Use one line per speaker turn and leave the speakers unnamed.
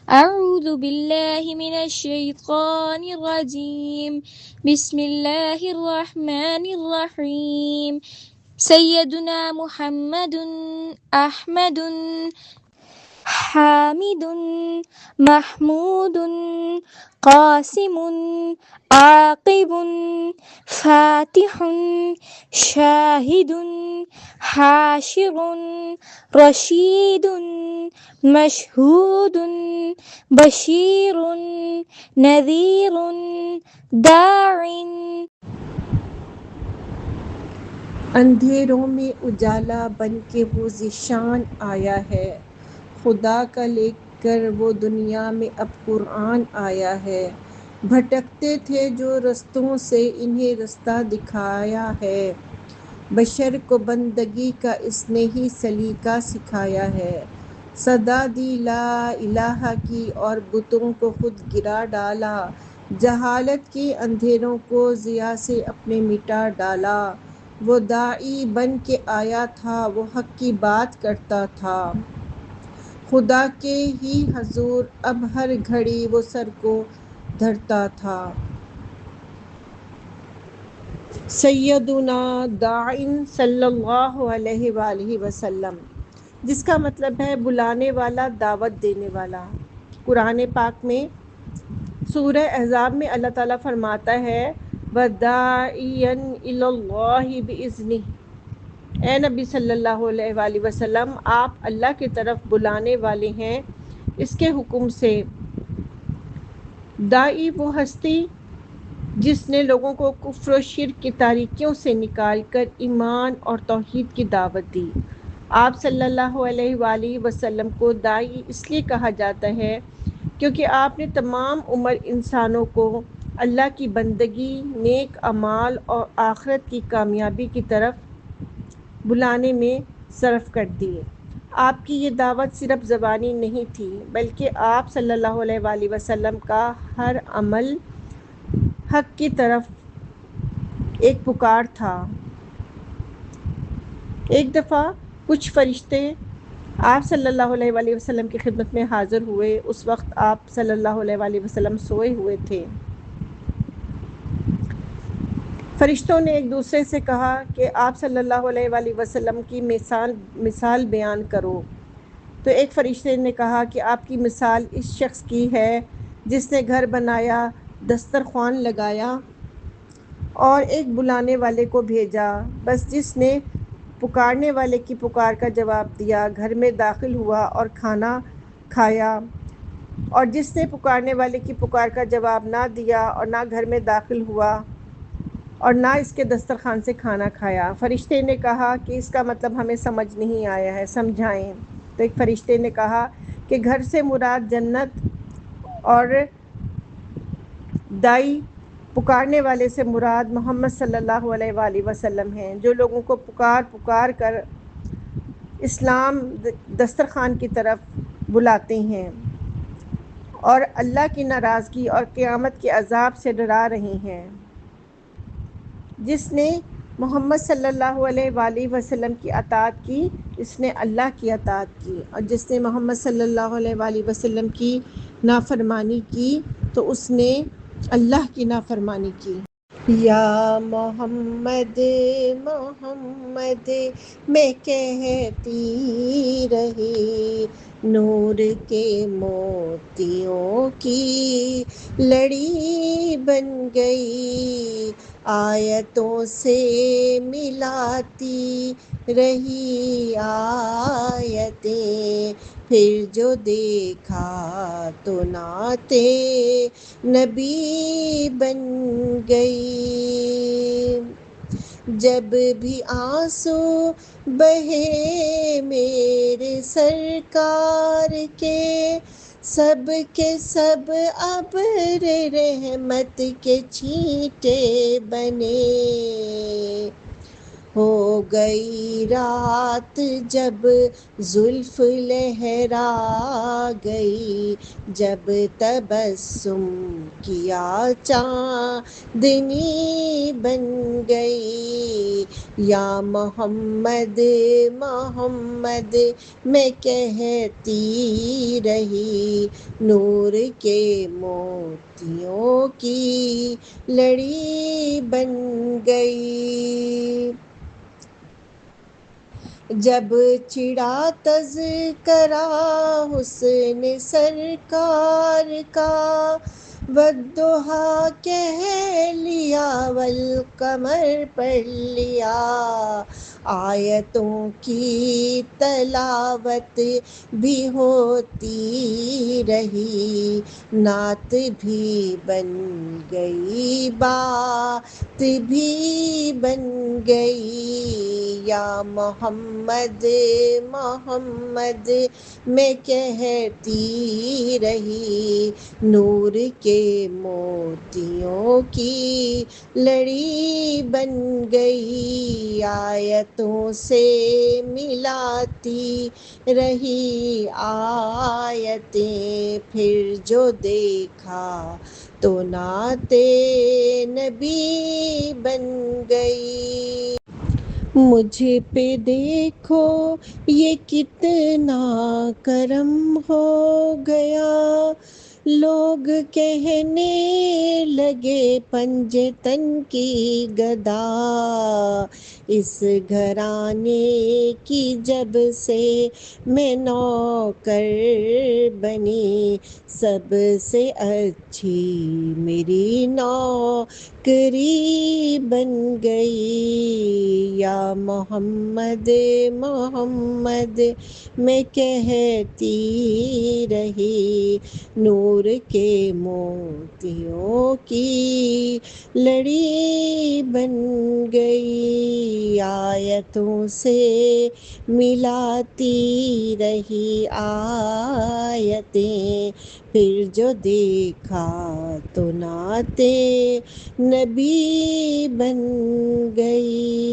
أعوذ بالله من الشيطان الرجيم بسم الله الرحمن الرحيم سيدنا محمد أحمد حامد محمود قاسم عاقب فاتح شاهد حاشر رشيد مشهود بشیر نذیر داع.
اندھیروں میں اجالا بن کے وہ ذیشان آیا ہے، خدا کا لے کر وہ دنیا میں اب قرآن آیا ہے۔ بھٹکتے تھے جو رستوں سے انہیں رستہ دکھایا ہے، بشر کو بندگی کا اس نے ہی سلیقہ سکھایا ہے۔ صدا دی لا الہ کی اور بتوں کو خود گرا ڈالا، جہالت کے اندھیروں کو ضیا سے اپنے مٹا ڈالا۔ وہ داعی بن کے آیا تھا، وہ حق کی بات کرتا تھا، خدا کے ہی حضور اب ہر گھڑی وہ سر کو دھرتا تھا۔ سیدنا داعٍ صلی اللہ علیہ وآلہ وسلم، جس کا مطلب ہے بلانے والا، دعوت دینے والا۔ قرآن پاک میں سورہ احزاب میں اللہ تعالیٰ فرماتا ہے وَدَاعِيًا إِلَى اللَّهِ بِإِذْنِهِ، اے نبی صلی اللہ علیہ وآلہ وسلم، آپ اللہ کی طرف بلانے والے ہیں اس کے حکم سے۔ داعی وہ ہستی جس نے لوگوں کو کفر و شرک کی تاریکیوں سے نکال کر ایمان اور توحید کی دعوت دی۔ آپ صلی اللہ علیہ وآلہ وسلم کو داعی اس لیے کہا جاتا ہے کیونکہ آپ نے تمام عمر انسانوں کو اللہ کی بندگی، نیک اعمال اور آخرت کی کامیابی کی طرف بلانے میں صرف کر دی۔ آپ کی یہ دعوت صرف زبانی نہیں تھی، بلکہ آپ صلی اللہ علیہ وآلہ وسلم کا ہر عمل حق کی طرف ایک پکار تھا۔ ایک دفعہ کچھ فرشتے آپ صلی اللہ علیہ وآلہ وسلم کی خدمت میں حاضر ہوئے۔ اس وقت آپ صلی اللہ علیہ وآلہ وسلم سوئے ہوئے تھے۔ فرشتوں نے ایک دوسرے سے کہا کہ آپ صلی اللہ علیہ وآلہ وسلم کی مثال بیان کرو۔ تو ایک فرشتے نے کہا کہ آپ کی مثال اس شخص کی ہے جس نے گھر بنایا، دسترخوان لگایا اور ایک بلانے والے کو بھیجا، بس جس نے پکارنے والے کی پکار کا جواب دیا، گھر میں داخل ہوا اور کھانا کھایا، اور جس نے پکارنے والے کی پکار کا جواب نہ دیا اور نہ گھر میں داخل ہوا اور نہ اس کے دسترخوان سے کھانا کھایا۔ فرشتے نے کہا کہ اس کا مطلب ہمیں سمجھ نہیں آیا ہے، سمجھائیں۔ تو ایک فرشتے نے کہا کہ گھر سے مراد جنت اور دائی پکارنے والے سے مراد محمد صلی اللہ علیہ وآلہ وسلم ہیں، جو لوگوں کو پکار کر اسلام دسترخوان کی طرف بلاتے ہیں اور اللہ کی ناراضگی اور قیامت کے عذاب سے ڈرا رہے ہیں۔ جس نے محمد صلی اللہ علیہ وآلہ وسلم کی اطاعت کی، اس نے اللہ کی اطاعت کی، اور جس نے محمد صلی اللہ علیہ وآلہ وسلم کی نافرمانی کی تو اس نے اللہ کی نافرمانی کی۔ یا محمد محمد میں کہتی رہی، نور کے موتیوں کی لڑی بن گئی، آیتوں سے ملاتی رہی آیتیں، پھر جو دیکھا تو نعتِ نبی بن گئی۔ جب بھی آنسو بہے میرے سرکار کے سب ابر رحمت کے چھینٹے بنے، ہو گئی رات جب زلف لہرا گئی، جب تبسم کیا چاندنی بن گئی، یا محمد محمد میں کہتی رہی، نور کے موتیوں کی لڑی بن گئی۔ جب چڑھا تذکرہ حسن سرکار کا، والضحیٰ کہہ لیا والقمر پڑھ لیا، آیتوں کی تلاوت بھی ہوتی رہی، نعت بھی بن گئی بات بھی بن گئی، یا محمد محمد میں کہتی رہی، نور کے موتیوں کی لڑی بن گئی، آیتوں سے ملاتی رہی آیتیں، پھر جو دیکھا تو نعت نبی بن گئی۔ مجھ پہ دیکھو یہ کتنا کرم ہو گیا، لوگ کہنے لگے پنجے تن کی گدا، اس گھرانے کی جب سے میں نوکر بنی، سب سے اچھی میری نوکری بن گئی، یا محمد محمد میں کہتی رہی، نور کے موتیوں کی لڑی بن گئی، آیتوں سے ملاتی رہی آیتیں، پھر جو دیکھا تو نعت نبی بن گئی۔